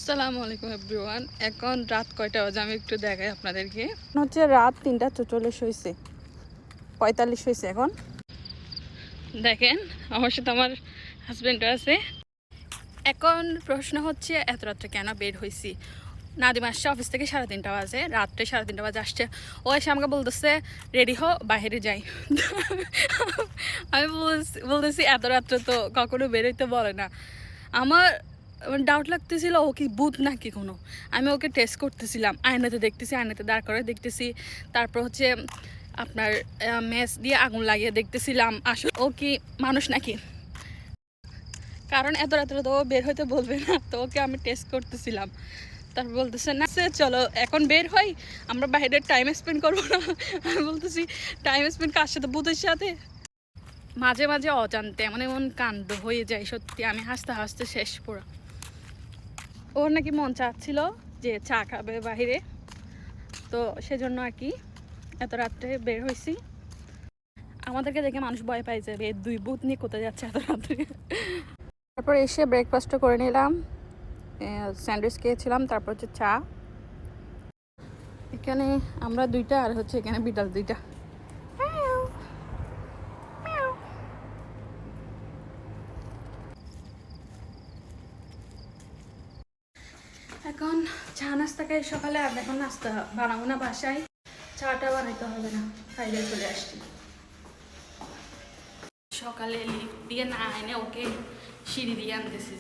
আসসালামু আলাইকুম এভরিওয়ান। এখন রাত কয়টা বাজে আমি একটু দেখাই আপনাদেরকে। হচ্ছে রাত 3:44 হয়েছে, 45 হয়েছে। এখন দেখেন আমার সাথে আমার হাজব্যান্ডও আছে। এখন প্রশ্ন হচ্ছে এত রাত্রে কেন বের হয়েছি। নাদিম আসছে অফিস থেকে 3:30 বাজে, রাত্রে 3:30 বাজে আসছে। ও এসে আমাকে বলতেছে রেডি হো বাইরে যাই। আমি বলতেছি এত রাত্রে তো কখনো বেরোইতে বলে না। আমার ডাউট লাগতেছিল ও কি ভূত নাকি কোনো। আমি ওকে টেস্ট করতেছিলাম, আয়নাতে দেখতেছি, আয়নাতে দাঁড় করে দেখতেছি, তারপর হচ্ছে আপনার ম্যাচ দিয়ে আগুন লাগিয়ে দেখতেছিলাম আসলে ও কি মানুষ নাকি। কারণ এত রাত্রে তো ও বের হইতে বলবে না, তো ওকে আমি টেস্ট করতেছিলাম। তারপর বলতেছে না চলো এখন বের হই, আমরা বাইরে টাইম স্পেন্ড করবো না। আমি বলতেছি টাইম স্পেন্ড কার সাথে, ভূতের সাথে। মাঝে মাঝে অজান্তে এমন এমন কাণ্ড হয়ে যায়, সত্যি আমি হাসতে হাসতে শেষ পুরো। ওর নাকি মন চাচ্ছিল যে চা খাবে বাহিরে, তো সেজন্য আর কি এত রাত্রে বের হয়েছি। আমাদেরকে দেখে মানুষ ভয় পাই যাবে, দুই ভূত নিয়ে কোথায় যাচ্ছে এত রাত্রে। তারপর এসে ব্রেকফাস্টও করে নিলাম, স্যান্ডউইচ খেয়েছিলাম, তারপর হচ্ছে চা। এখানে আমরা দুইটা আর হচ্ছে এখানে বিড়াল দুইটা। এখন চা নাস্তা খাই সকালে, আর এখন নাস্তা বানাবো না বাসায়, চাটা বানাইতে হবে না, খাইলে চলে আসছি। সকালে লিফট দিয়ে না এনে ওকে সিঁড়ি দিয়ে আনতেছি।